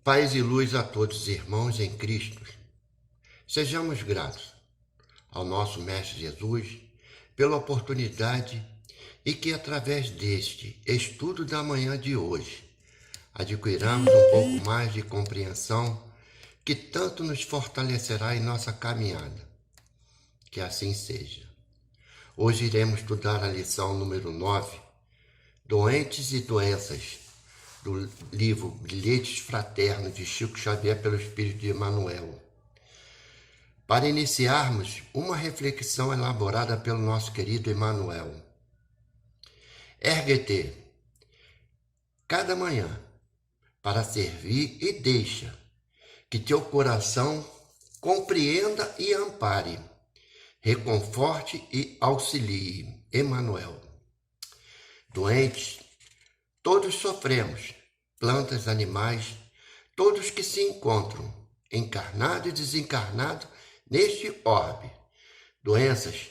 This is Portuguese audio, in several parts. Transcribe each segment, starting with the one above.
Paz e luz a todos os irmãos em Cristo. Sejamos gratos ao nosso Mestre Jesus pela oportunidade e que através deste estudo da manhã de hoje adquiramos um pouco mais de compreensão que tanto nos fortalecerá em nossa caminhada. Que assim seja. Hoje iremos estudar a lição número 9, Doentes e Doenças, do livro Bilhetes Fraternos de Chico Xavier pelo Espírito de Emmanuel. Para iniciarmos uma reflexão elaborada pelo nosso querido Emmanuel. Ergue-te cada manhã para servir e deixa que teu coração compreenda e ampare, reconforte e auxilie. Emmanuel. Doentes, todos sofremos, plantas, animais, todos que se encontram, encarnado e desencarnado, neste orbe. Doenças,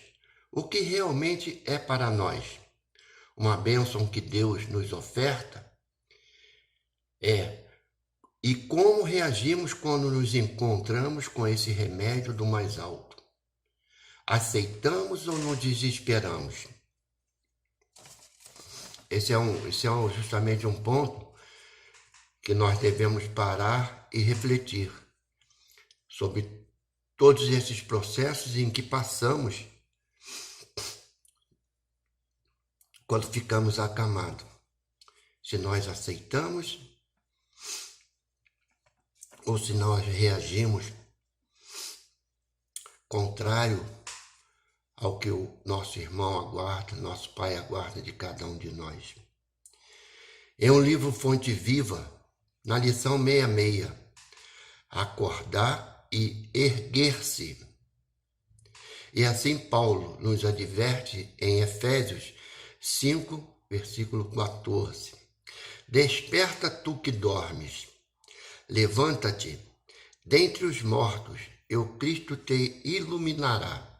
o que realmente é para nós uma bênção que Deus nos oferta e como reagimos quando nos encontramos com esse remédio do mais alto. Aceitamos ou nos desesperamos? Esse é justamente um ponto que nós devemos parar e refletir sobre todos esses processos em que passamos quando ficamos acamados. Se nós aceitamos ou se nós reagimos contrário ao que o nosso irmão aguarda, nosso Pai aguarda de cada um de nós. Em um livro Fonte Viva, na lição 66, acordar e erguer-se. E assim Paulo nos adverte em Efésios 5, versículo 14. Desperta tu que dormes, levanta-te dentre os mortos, e o Cristo te iluminará.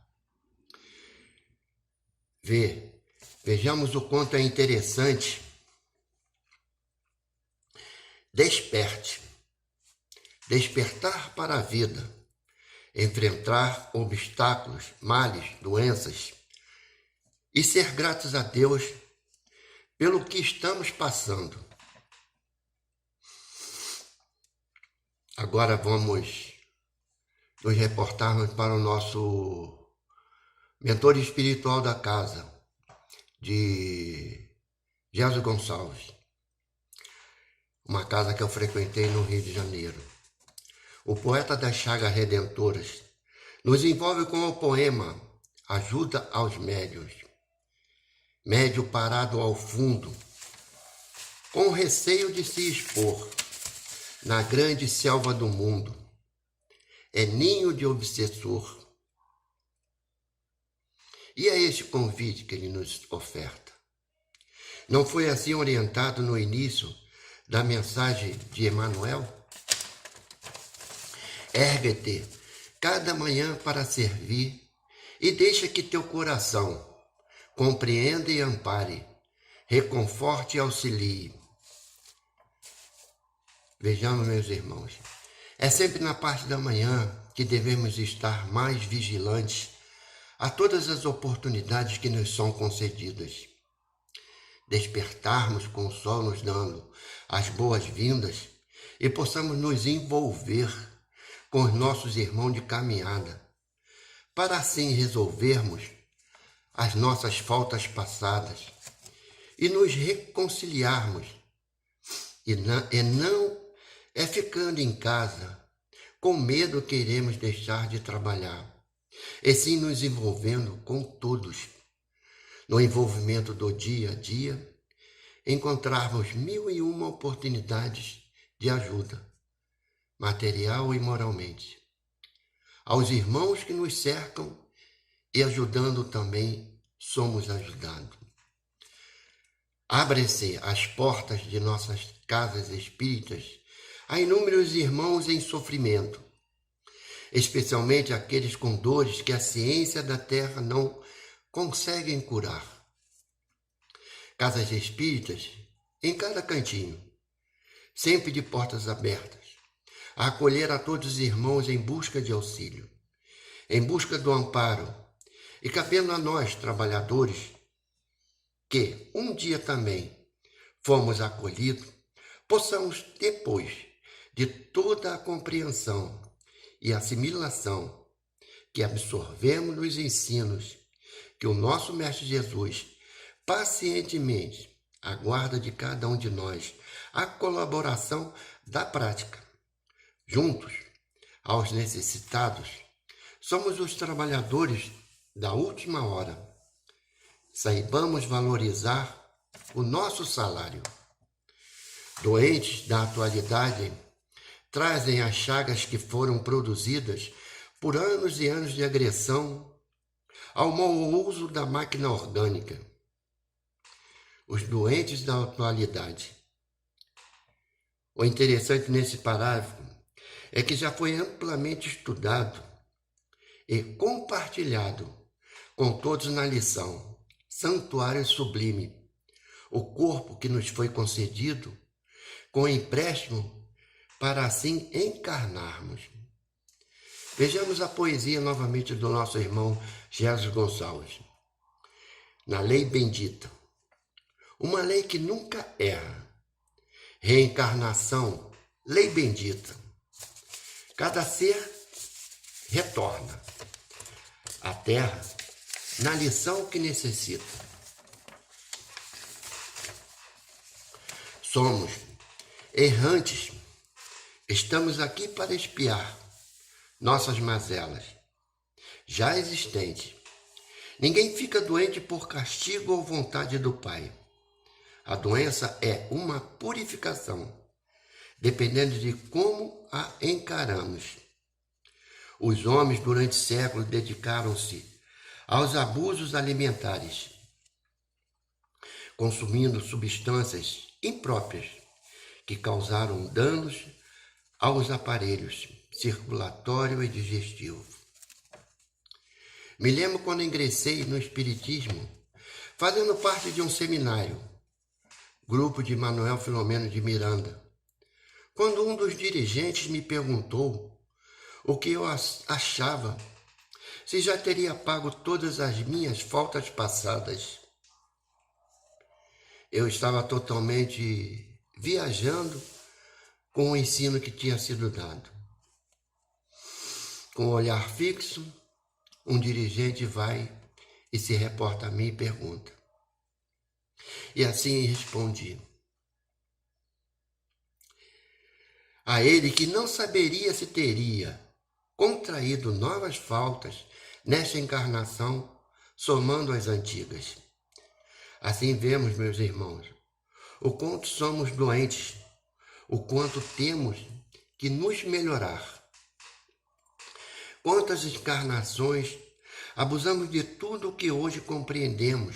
Vejamos o quanto é interessante. Desperte. Despertar para a vida. Enfrentar obstáculos, males, doenças. E ser gratos a Deus pelo que estamos passando. Agora vamos nos reportarmos para o nosso mentor espiritual da casa, de Jesus Gonçalves. Uma casa que eu frequentei no Rio de Janeiro. O poeta das Chagas Redentoras nos envolve com o poema Ajuda aos Médios. Médio parado ao fundo, com receio de se expor na grande selva do mundo. É ninho de obsessor. E é este convite que ele nos oferta. Não foi assim orientado no início da mensagem de Emmanuel? Ergue-te cada manhã para servir e deixa que teu coração compreenda e ampare, reconforte e auxilie. Vejamos, meus irmãos, é sempre na parte da manhã que devemos estar mais vigilantes a todas as oportunidades que nos são concedidas. Despertarmos com o sol nos dando as boas-vindas e possamos nos envolver com os nossos irmãos de caminhada, para assim resolvermos as nossas faltas passadas e nos reconciliarmos, e não ficando em casa com medo que iremos deixar de trabalhar, e sim nos envolvendo com todos. No envolvimento do dia a dia, encontrarmos 1001 oportunidades de ajuda, material e moralmente, aos irmãos que nos cercam e ajudando também somos ajudados. Abrem-se as portas de nossas casas espíritas a inúmeros irmãos em sofrimento, especialmente aqueles com dores que a ciência da terra não conseguem curar. Casas espíritas em cada cantinho, sempre de portas abertas, a acolher a todos os irmãos em busca de auxílio, em busca do amparo, e cabendo a nós, trabalhadores, que um dia também fomos acolhidos, possamos, depois de toda a compreensão e assimilação que absorvemos nos ensinos que o nosso Mestre Jesus pacientemente aguarda de cada um de nós, a colaboração da prática. Juntos, aos necessitados, somos os trabalhadores da última hora. Saibamos valorizar o nosso salário. Doentes da atualidade trazem as chagas que foram produzidas por anos e anos de agressão ao mau uso da máquina orgânica. Os doentes da atualidade. O interessante nesse parágrafo é que já foi amplamente estudado e compartilhado com todos na lição Santuário Sublime, o corpo que nos foi concedido com empréstimo para assim encarnarmos. Vejamos a poesia novamente do nosso irmão Jesus Gonçalves. Na lei bendita, uma lei que nunca erra, reencarnação, lei bendita. Cada ser retorna à Terra na lição que necessita. Somos errantes, estamos aqui para expiar nossas mazelas, já existentes. Ninguém fica doente por castigo ou vontade do Pai. A doença é uma purificação, dependendo de como a encaramos. Os homens, durante séculos, dedicaram-se aos abusos alimentares, consumindo substâncias impróprias que causaram danos aos aparelhos circulatório e digestivo. Me lembro quando ingressei no Espiritismo, fazendo parte de um seminário, grupo de Manuel Filomeno de Miranda, quando um dos dirigentes me perguntou o que eu achava, se já teria pago todas as minhas faltas passadas. Eu estava totalmente viajando com o ensino que tinha sido dado. Com o olhar fixo, um dirigente vai e se reporta a mim e pergunta. E assim respondi. A ele que não saberia se teria contraído novas faltas nesta encarnação, somando as antigas. Assim vemos, meus irmãos, o quanto somos doentes, o quanto temos que nos melhorar. Quantas encarnações abusamos de tudo o que hoje compreendemos,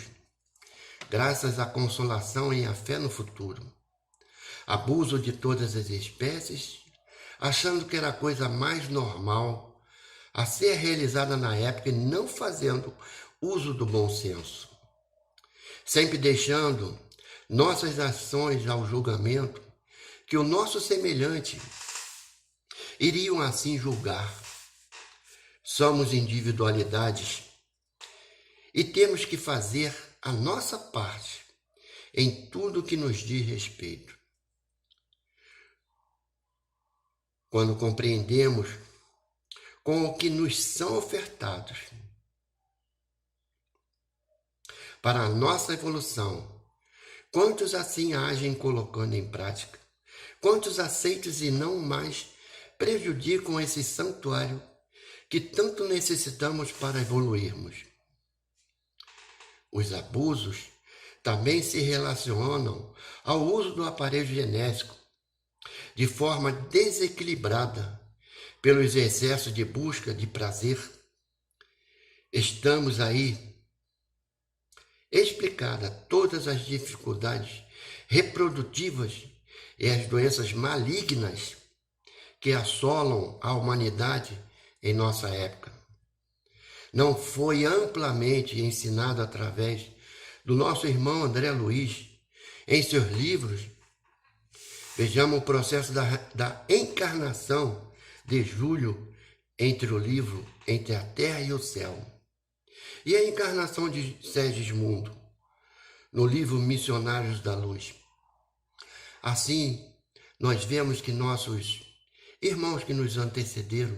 graças à consolação e à fé no futuro. Abuso de todas as espécies, achando que era a coisa mais normal a ser realizada na época e não fazendo uso do bom senso. Sempre deixando nossas ações ao julgamento que o nosso semelhante iriam assim julgar. Somos individualidades e temos que fazer a nossa parte em tudo que nos diz respeito. Quando compreendemos com o que nos são ofertados para a nossa evolução, quantos assim agem colocando em prática, quantos aceitos e não mais prejudicam esse santuário que tanto necessitamos para evoluirmos. Os abusos também se relacionam ao uso do aparelho genético de forma desequilibrada pelos excessos de busca de prazer. Estamos aí explicadas todas as dificuldades reprodutivas e as doenças malignas que assolam a humanidade em nossa época. Não foi amplamente ensinado através do nosso irmão André Luiz, em seus livros, Vejamos o processo da encarnação de Júlio entre o livro Entre a Terra e o Céu. E a encarnação de Segismundo no livro Missionários da Luz. Assim, nós vemos que nossos irmãos que nos antecederam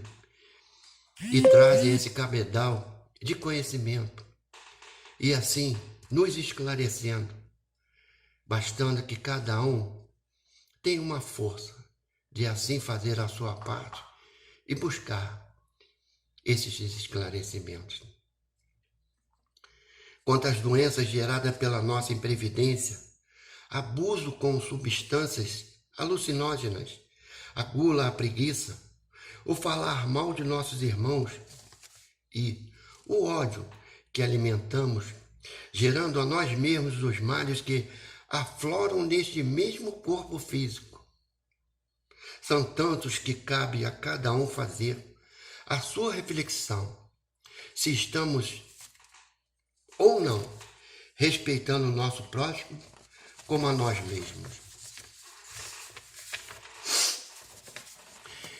e trazem esse cabedal de conhecimento e assim nos esclarecendo, bastando que cada um tenha uma força de assim fazer a sua parte e buscar esses esclarecimentos. Quanto às doenças geradas pela nossa imprevidência, abuso com substâncias alucinógenas, a gula, a preguiça, o falar mal de nossos irmãos e o ódio que alimentamos, gerando a nós mesmos os males que afloram neste mesmo corpo físico. São tantos que cabe a cada um fazer a sua reflexão, se estamos ou não respeitando o nosso próximo como a nós mesmos.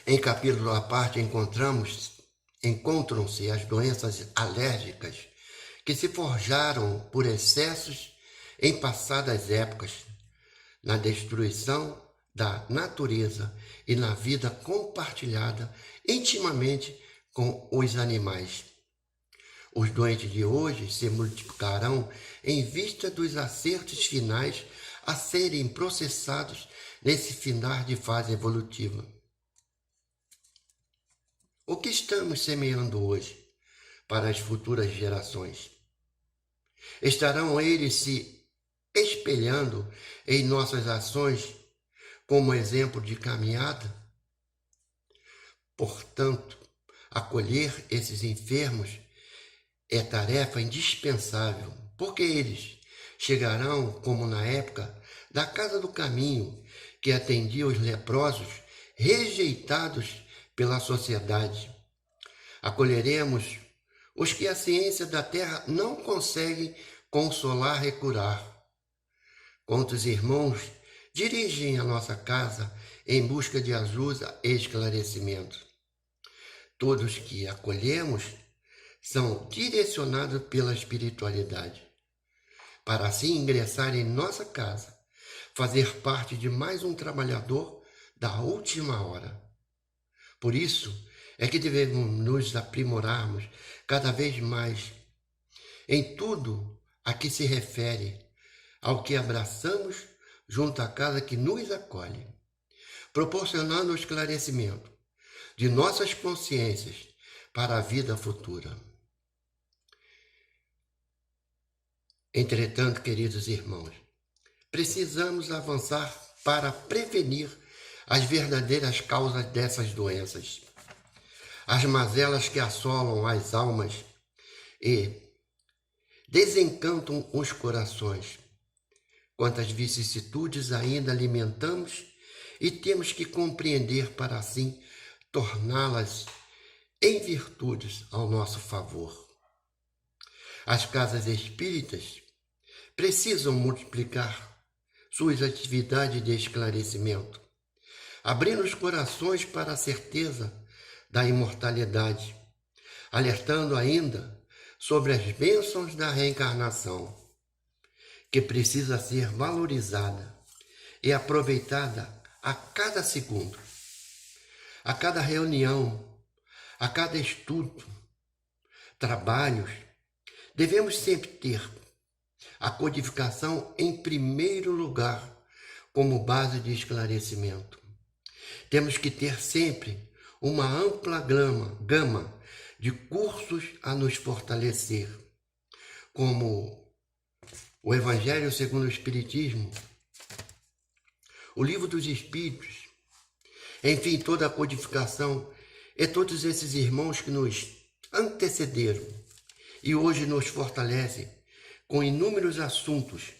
Em capítulo à parte encontram-se as doenças alérgicas que se forjaram por excessos em passadas épocas, na destruição da natureza e na vida compartilhada intimamente com os animais. Os doentes de hoje se multiplicarão em vista dos acertos finais a serem processados nesse final de fase evolutiva. O que estamos semeando hoje para as futuras gerações? Estarão eles se espelhando em nossas ações como exemplo de caminhada? Portanto, acolher esses enfermos é tarefa indispensável, porque eles chegarão como na época da Casa do Caminho, que atendia os leprosos rejeitados pela sociedade. Acolheremos os que a ciência da terra não consegue consolar e curar. Quantos irmãos dirigem a nossa casa em busca de ajuda e esclarecimento? Todos que acolhemos são direcionados pela espiritualidade, para assim ingressar em nossa casa, fazer parte de mais um trabalhador da última hora. Por isso é que devemos nos aprimorarmos cada vez mais em tudo a que se refere ao que abraçamos junto à casa que nos acolhe, proporcionando o esclarecimento de nossas consciências para a vida futura. Entretanto, queridos irmãos, precisamos avançar para prevenir as verdadeiras causas dessas doenças, as mazelas que assolam as almas e desencantam os corações. Quantas vicissitudes ainda alimentamos e temos que compreender para assim torná-las em virtudes ao nosso favor. As casas espíritas precisam multiplicar suas atividades de esclarecimento, abrindo os corações para a certeza da imortalidade, alertando ainda sobre as bênçãos da reencarnação, que precisa ser valorizada e aproveitada a cada segundo, a cada reunião, a cada estudo, trabalhos. Devemos sempre ter a codificação em primeiro lugar como base de esclarecimento. Temos que ter sempre uma ampla gama de cursos a nos fortalecer, como o Evangelho segundo o Espiritismo, o Livro dos Espíritos, enfim, toda a codificação e todos esses irmãos que nos antecederam e hoje nos fortalecem com inúmeros assuntos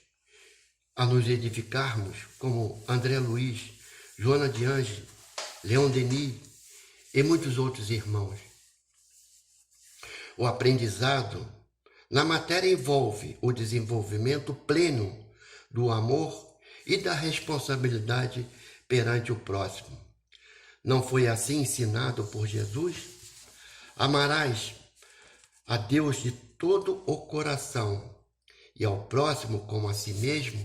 a nos edificarmos, como André Luiz, Joana de Ângeles, Leon Denis e muitos outros irmãos. O aprendizado na matéria envolve o desenvolvimento pleno do amor e da responsabilidade perante o próximo. Não foi assim ensinado por Jesus? Amarás a Deus de todo o coração e ao próximo como a si mesmo.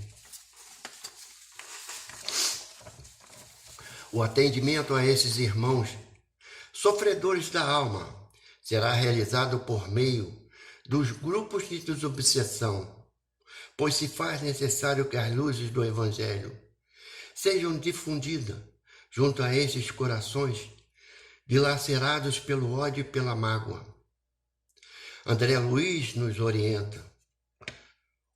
O atendimento a esses irmãos sofredores da alma será realizado por meio dos grupos de desobsessão, pois se faz necessário que as luzes do Evangelho sejam difundidas junto a esses corações dilacerados pelo ódio e pela mágoa. André Luiz nos orienta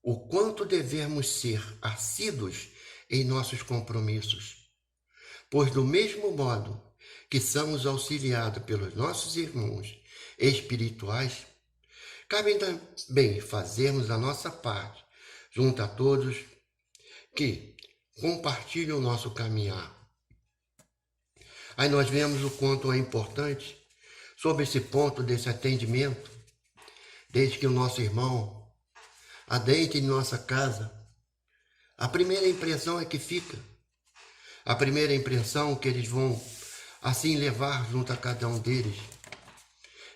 o quanto devemos ser assíduos em nossos compromissos, pois do mesmo modo que somos auxiliados pelos nossos irmãos espirituais, cabe também fazermos a nossa parte junto a todos que compartilham o nosso caminhar. Aí nós vemos o quanto é importante sobre esse ponto desse atendimento, desde que o nosso irmão adentre em nossa casa. A primeira impressão é que fica. A primeira impressão que eles vão assim levar junto a cada um deles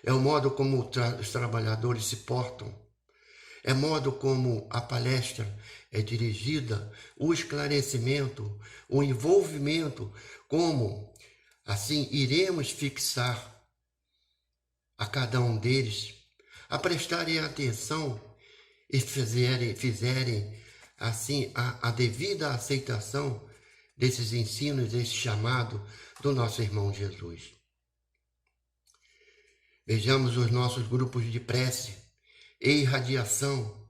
é o modo como os trabalhadores se portam, é o modo como a palestra é dirigida, o esclarecimento, o envolvimento, como assim iremos fixar a cada um deles, a prestarem atenção e fizerem assim a devida aceitação desses ensinos, desse chamado do nosso irmão Jesus. Vejamos os nossos grupos de prece e irradiação.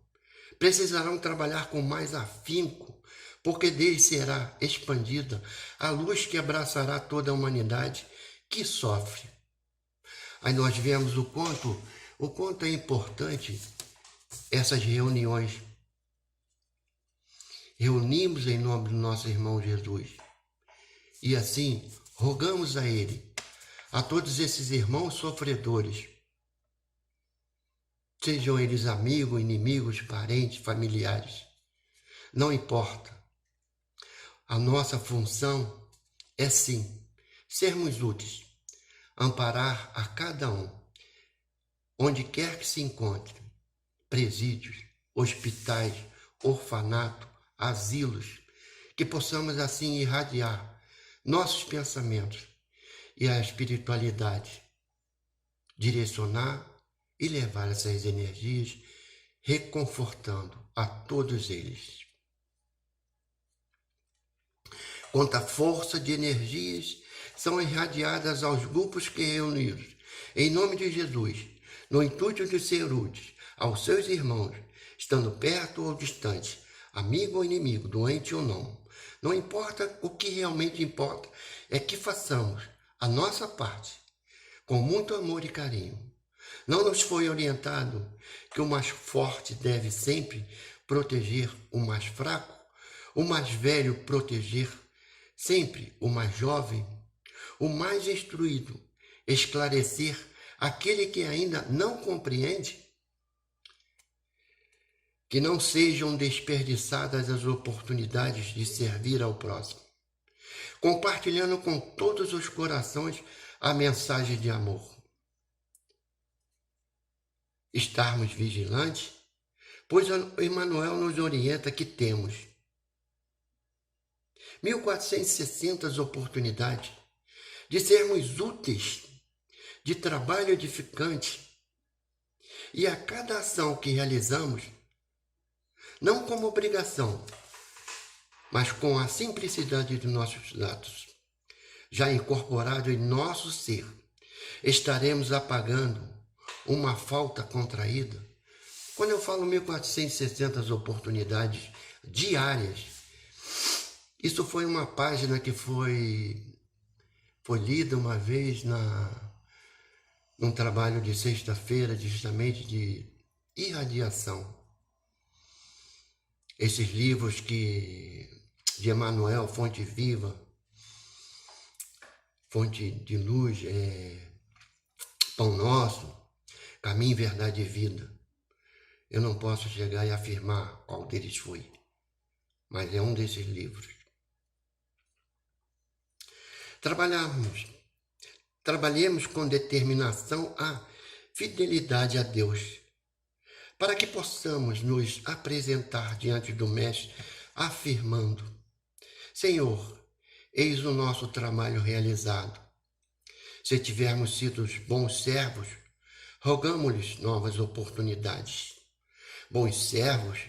Precisarão trabalhar com mais afinco, porque deles será expandida a luz que abraçará toda a humanidade que sofre. Aí nós vemos o quanto é importante essas reuniões. Reunimos em nome do nosso irmão Jesus. E assim, rogamos a Ele, a todos esses irmãos sofredores, sejam eles amigos, inimigos, parentes, familiares, não importa. A nossa função é sim, sermos úteis, amparar a cada um, onde quer que se encontre, presídios, hospitais, orfanato, asilos, que possamos assim irradiar nossos pensamentos e a espiritualidade, direcionar e levar essas energias, reconfortando a todos eles. Quanta força de energias são irradiadas aos grupos que reunidos, em nome de Jesus, no intuito de ser úteis aos seus irmãos, estando perto ou distante, amigo ou inimigo, doente ou não. Não importa, o que realmente importa é que façamos a nossa parte com muito amor e carinho. Não nos foi orientado que o mais forte deve sempre proteger o mais fraco, o mais velho proteger sempre o mais jovem, o mais instruído esclarecer aquele que ainda não compreende? Que não sejam desperdiçadas as oportunidades de servir ao próximo, compartilhando com todos os corações a mensagem de amor. Estarmos vigilantes, pois Emmanuel nos orienta que temos 1460 oportunidades de sermos úteis, de trabalho edificante, e a cada ação que realizamos, não como obrigação, mas com a simplicidade de nossos atos, já incorporado em nosso ser, estaremos apagando uma falta contraída. Quando eu falo 1460 oportunidades diárias, isso foi uma página que foi lida uma vez num trabalho de sexta-feira, justamente de irradiação. Esses livros de Emmanuel, Fonte Viva, Fonte de Luz, Pão Nosso, Caminho, Verdade e Vida. Eu não posso chegar e afirmar qual deles foi, mas é um desses livros. Trabalhemos com determinação a fidelidade a Deus, para que possamos nos apresentar diante do Mestre, afirmando: Senhor, eis o nosso trabalho realizado. Se tivermos sido bons servos, rogamos-lhes novas oportunidades. Bons servos,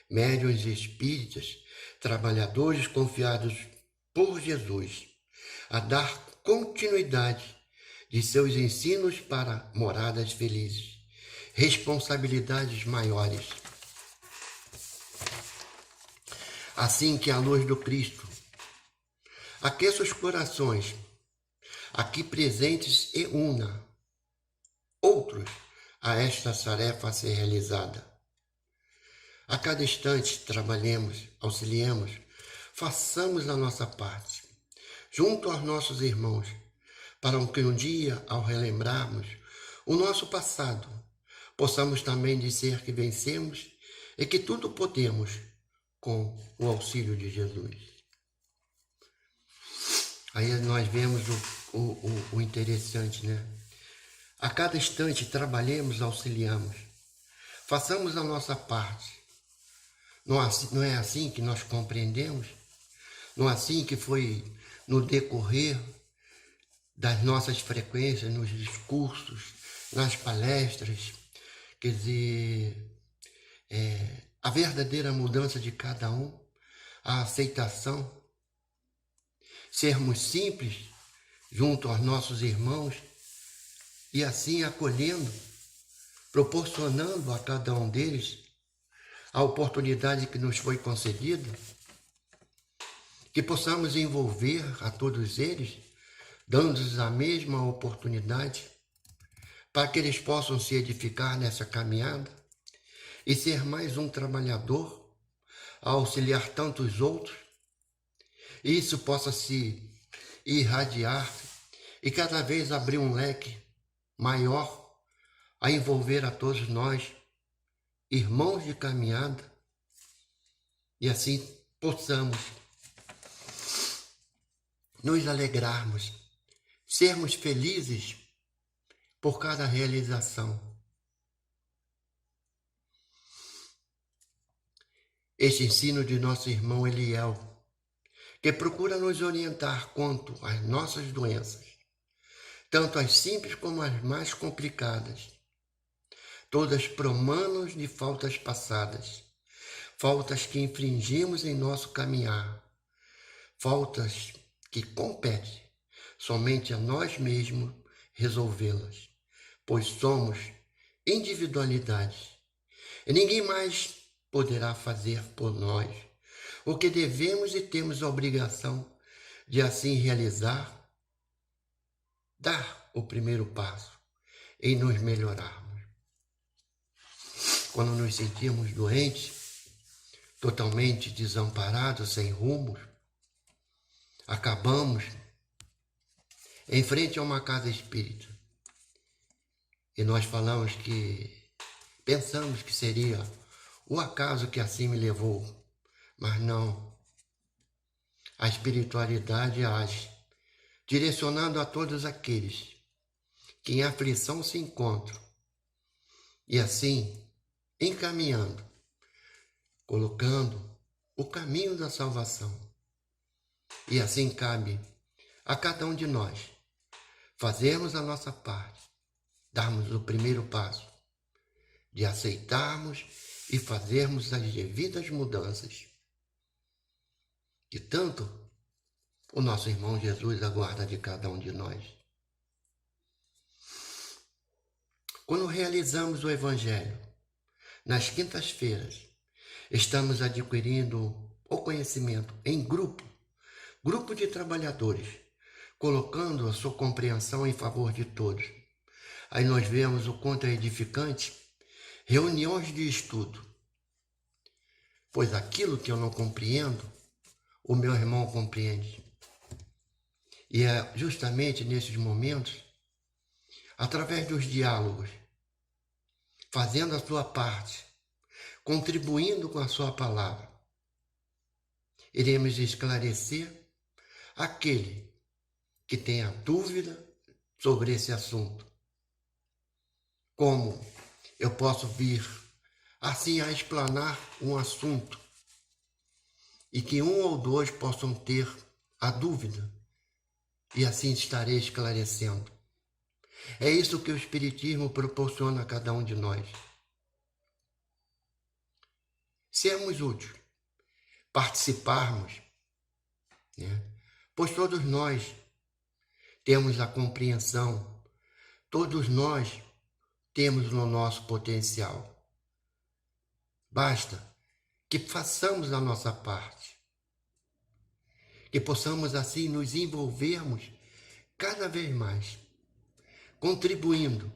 médiuns espíritas, trabalhadores confiados por Jesus, a dar continuidade de seus ensinos para moradas felizes, responsabilidades maiores. Assim que a luz do Cristo aqueça os corações aqui presentes e una outros a esta tarefa a ser realizada. A cada instante trabalhemos, auxiliemos, façamos a nossa parte, junto aos nossos irmãos, para que um dia, ao relembrarmos o nosso passado, possamos também dizer que vencemos e que tudo podemos com o auxílio de Jesus. Aí nós vemos o interessante, né? A cada instante trabalhemos, auxiliamos, façamos a nossa parte. Não é assim que nós compreendemos? Não é assim que foi no decorrer das nossas frequências, nos discursos, nas palestras, quer dizer, a verdadeira mudança de cada um, a aceitação, sermos simples junto aos nossos irmãos e assim acolhendo, proporcionando a cada um deles a oportunidade que nos foi concedida, que possamos envolver a todos eles, dando-lhes a mesma oportunidade, para que eles possam se edificar nessa caminhada e ser mais um trabalhador, a auxiliar tantos outros, e isso possa se irradiar e cada vez abrir um leque maior a envolver a todos nós, irmãos de caminhada, e assim possamos nos alegrarmos, sermos felizes por cada realização. Este ensino de nosso irmão Eliel, que procura nos orientar quanto às nossas doenças, tanto as simples como as mais complicadas, todas promanos de faltas passadas, faltas que infringimos em nosso caminhar, faltas que compete somente a nós mesmos resolvê-las, pois somos individualidades e ninguém mais poderá fazer por nós o que devemos e temos a obrigação de assim realizar, dar o primeiro passo em nos melhorarmos. Quando nos sentimos doentes, totalmente desamparados, sem rumo, acabamos em frente a uma casa espírita. E nós pensamos que seria o acaso que assim me levou, mas não. A espiritualidade age, direcionando a todos aqueles que em aflição se encontram, e assim encaminhando, colocando o caminho da salvação. E assim cabe a cada um de nós fazermos a nossa parte, darmos o primeiro passo, de aceitarmos e fazermos as devidas mudanças, que tanto o nosso irmão Jesus aguarda de cada um de nós. Quando realizamos o Evangelho, nas quintas-feiras, estamos adquirindo o conhecimento em grupo de trabalhadores, colocando a sua compreensão em favor de todos. Aí nós vemos o quanto é edificante reuniões de estudo, pois aquilo que eu não compreendo, o meu irmão compreende. E é justamente nesses momentos, através dos diálogos, fazendo a sua parte, contribuindo com a sua palavra, iremos esclarecer aquele que tenha dúvida sobre esse assunto. Como eu posso vir assim a explanar um assunto e que um ou dois possam ter a dúvida e assim estarei esclarecendo. É isso que o Espiritismo proporciona a cada um de nós. Sermos úteis, participarmos, né? Pois todos nós temos a compreensão, todos nós temos no nosso potencial. Basta que façamos a nossa parte, que possamos assim nos envolvermos cada vez mais, contribuindo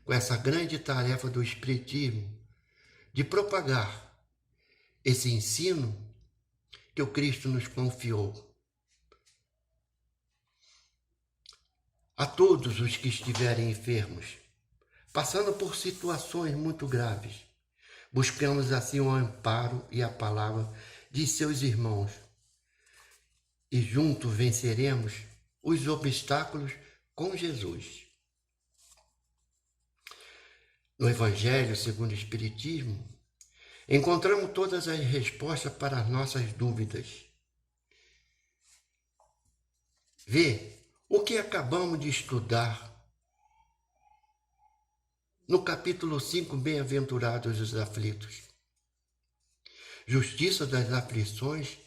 com essa grande tarefa do Espiritismo de propagar esse ensino que o Cristo nos confiou. A todos os que estiverem enfermos, passando por situações muito graves, buscamos assim o amparo e a palavra de seus irmãos e juntos venceremos os obstáculos com Jesus. No Evangelho segundo o Espiritismo, encontramos todas as respostas para as nossas dúvidas. Vê o que acabamos de estudar no capítulo 5, Bem-aventurados os aflitos. Justiça das aflições,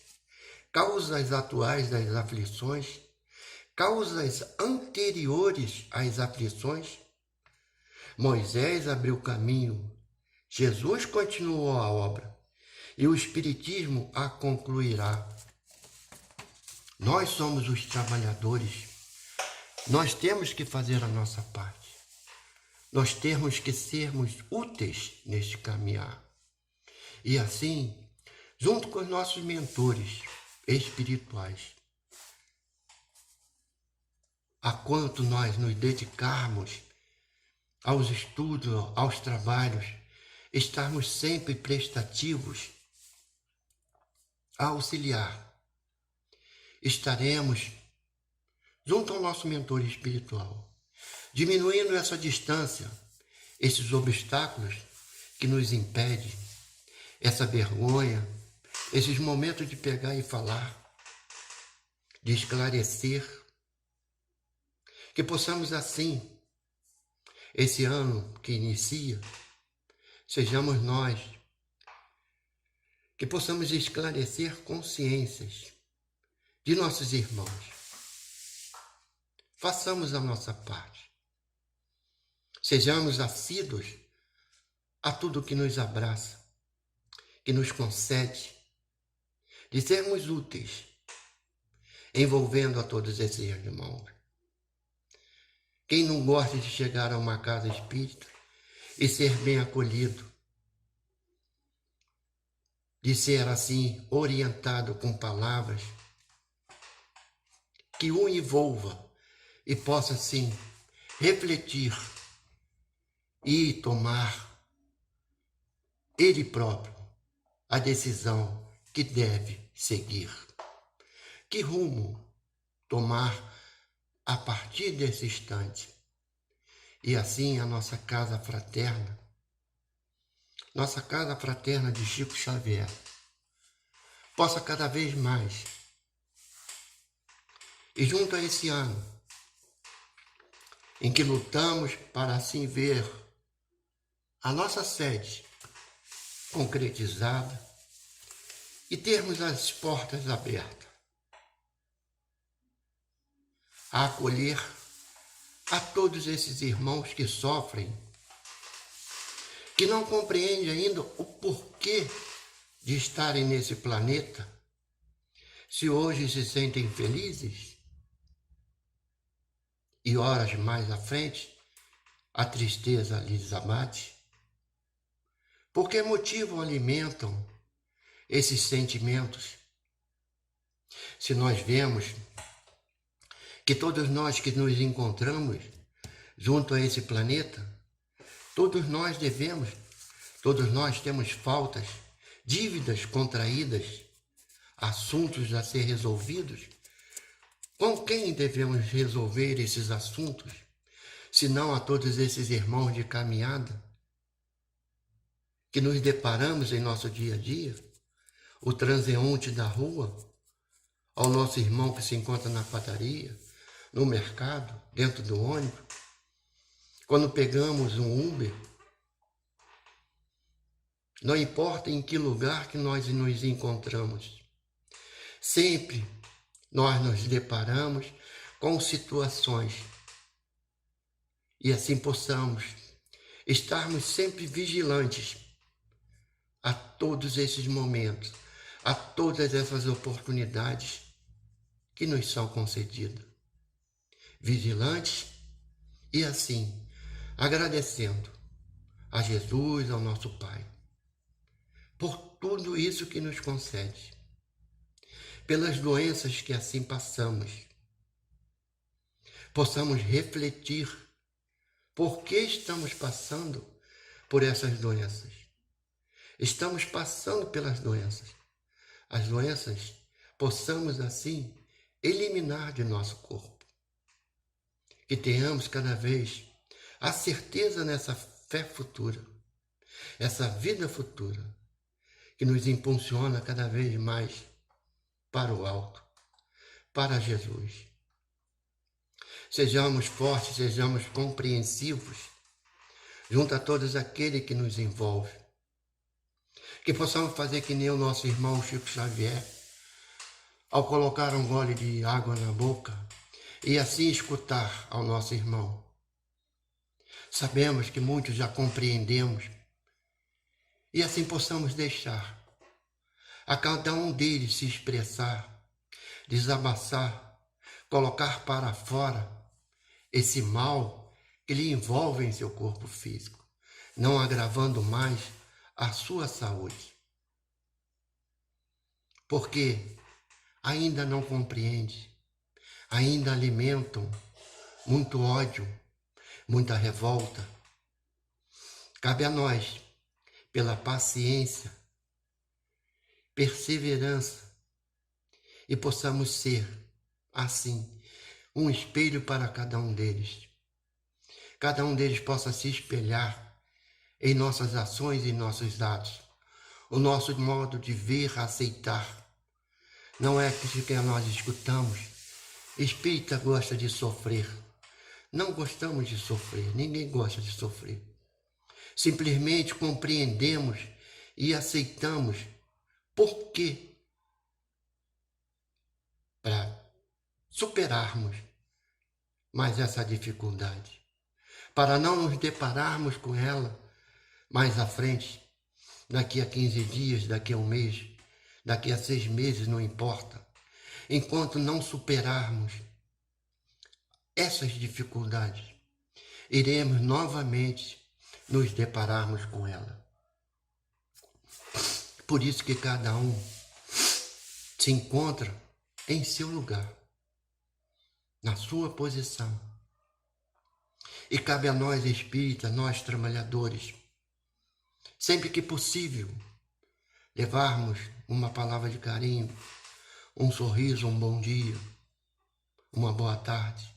causas atuais das aflições, causas anteriores às aflições. Moisés abriu caminho, Jesus continuou a obra e o Espiritismo a concluirá. Nós somos os trabalhadores, nós temos que fazer a nossa parte. Nós temos que sermos úteis neste caminhar. E assim, junto com os nossos mentores espirituais, a quanto nós nos dedicarmos aos estudos, aos trabalhos, estarmos sempre prestativos a auxiliar, estaremos junto ao nosso mentor espiritual, diminuindo essa distância, esses obstáculos que nos impedem, essa vergonha, esses momentos de pegar e falar, de esclarecer, que possamos assim, esse ano que inicia, sejamos nós, que possamos esclarecer consciências de nossos irmãos. Façamos a nossa parte. Sejamos assíduos a tudo que nos abraça, que nos concede, de sermos úteis, envolvendo a todos esses irmãos. Quem não gosta de chegar a uma casa espírita e ser bem acolhido, de ser assim orientado com palavras que o envolva e possa assim refletir e tomar ele próprio a decisão que deve seguir. Que rumo tomar a partir desse instante? E assim a nossa casa fraterna de Chico Xavier, possa cada vez mais, e junto a esse ano, em que lutamos para assim ver a nossa sede concretizada e termos as portas abertas, a acolher a todos esses irmãos que sofrem, que não compreendem ainda o porquê de estarem nesse planeta, se hoje se sentem felizes e horas mais à frente a tristeza lhes abate. Por que motivo alimentam esses sentimentos? Se nós vemos que todos nós que nos encontramos junto a esse planeta, todos nós temos faltas, dívidas contraídas, assuntos a ser resolvidos, Com quem devemos resolver esses assuntos, se não a todos esses irmãos de caminhada que nos deparamos em nosso dia a dia? O transeunte da rua, ao nosso irmão que se encontra na padaria, no mercado, dentro do ônibus, quando pegamos um Uber, não importa em que lugar que nós nos encontramos, sempre nós nos deparamos com situações e assim possamos estarmos sempre vigilantes a todos esses momentos, a todas essas oportunidades que nos são concedidas. Vigilantes e assim agradecendo a Jesus, ao nosso Pai, por tudo isso que nos concede, pelas doenças que assim passamos, possamos refletir por que estamos passando por essas doenças. Estamos passando pelas doenças. As doenças possamos assim eliminar de nosso corpo. Que tenhamos cada vez a certeza nessa fé futura, essa vida futura, que nos impulsiona cada vez mais para o alto, para Jesus. Sejamos fortes, sejamos compreensivos, junto a todos aqueles que nos envolvem. Que possamos fazer que nem o nosso irmão Chico Xavier, ao colocar um gole de água na boca e assim escutar ao nosso irmão. Sabemos que muitos já compreendemos e assim possamos deixar a cada um deles se expressar, desabafar, colocar para fora esse mal que lhe envolve em seu corpo físico, não agravando mais a sua saúde. Porque ainda não compreende, ainda alimentam muito ódio, muita revolta. Cabe a nós, pela paciência, perseverança, e possamos ser, assim, um espelho para cada um deles. Cada um deles possa se espelhar em nossas ações e nossos atos, o nosso modo de ver, aceitar. Não é que nós escutamos, espírita gosta de sofrer. Não gostamos de sofrer, ninguém gosta de sofrer. Simplesmente compreendemos e aceitamos por quê? Para superarmos mais essa dificuldade, para não nos depararmos com ela mais à frente, daqui a 15 dias, daqui a um mês, daqui a 6 meses, não importa. Enquanto não superarmos essas dificuldades, iremos novamente nos depararmos com ela. Por isso que cada um se encontra em seu lugar, na sua posição. E cabe a nós espíritas, nós trabalhadores, sempre que possível, levarmos uma palavra de carinho, um sorriso, um bom dia, uma boa tarde,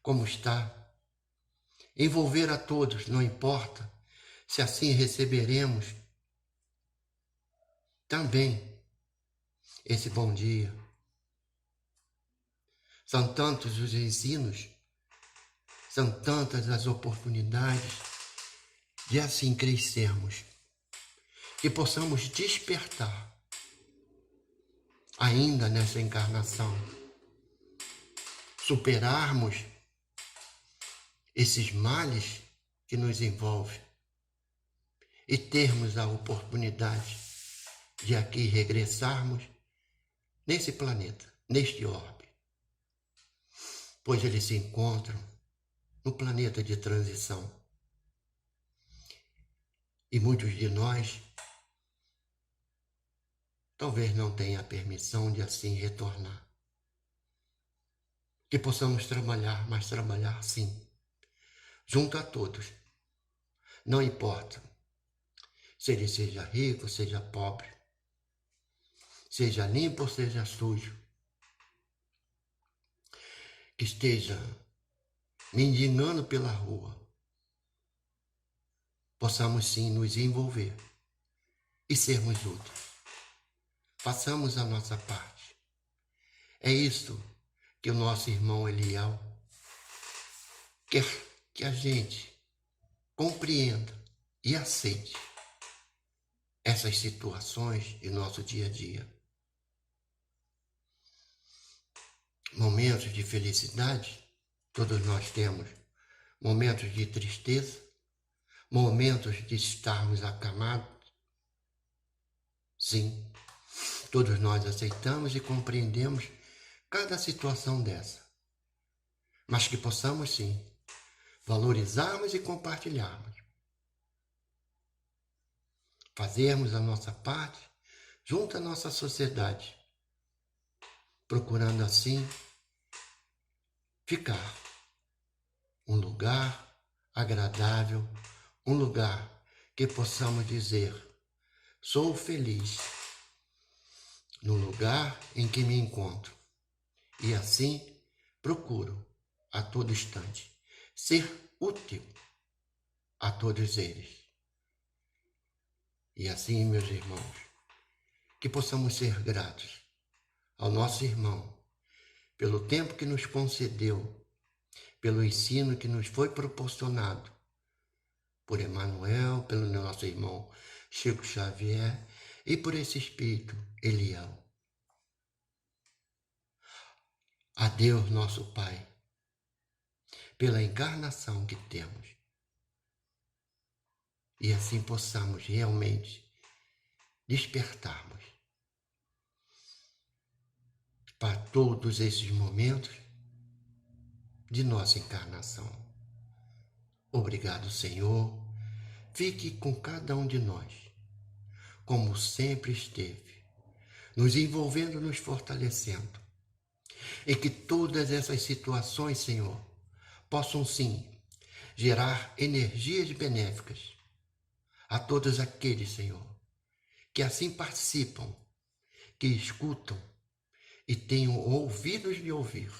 como está? Envolver a todos, não importa se assim receberemos também esse bom dia. São tantos os ensinos, são tantas as oportunidades de assim crescermos, que possamos despertar ainda nessa encarnação, superarmos esses males que nos envolvem e termos a oportunidade de aqui regressarmos nesse planeta, neste orbe, pois eles se encontram no planeta de transição. E muitos de nós talvez não tenham a permissão de assim retornar. Que possamos trabalhar, mas trabalhar sim, junto a todos. Não importa se ele seja rico, seja pobre, seja limpo ou seja sujo. que esteja mendigando pela rua, possamos sim nos envolver e sermos úteis. Façamos a nossa parte. É isto que o nosso irmão Eliel quer que a gente compreenda e aceite essas situações de nosso dia a dia. Momentos de felicidade, todos nós temos. Momentos de tristeza, momentos de estarmos acamados. Sim, todos nós aceitamos e compreendemos cada situação dessa. Mas que possamos, sim, valorizarmos e compartilharmos. Fazermos a nossa parte junto à nossa sociedade, procurando assim ficar um lugar agradável, um lugar que possamos dizer: sou feliz no lugar em que me encontro. E assim procuro a todo instante ser útil a todos eles. E assim, meus irmãos, que possamos ser gratos ao nosso irmão pelo tempo que nos concedeu, pelo ensino que nos foi proporcionado por Emmanuel, pelo nosso irmão Chico Xavier e por esse Espírito Eliel. A Deus, nosso Pai, pela encarnação que temos. E assim possamos realmente despertarmos para todos esses momentos de nossa encarnação. Obrigado, Senhor. Fique com cada um de nós, como sempre esteve, nos envolvendo, nos fortalecendo. E que todas essas situações, Senhor, possam sim gerar energias benéficas a todos aqueles, Senhor, que assim participam, que escutam e tenham ouvidos de ouvir,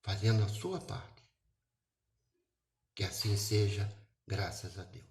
fazendo a sua parte. Que assim seja, graças a Deus.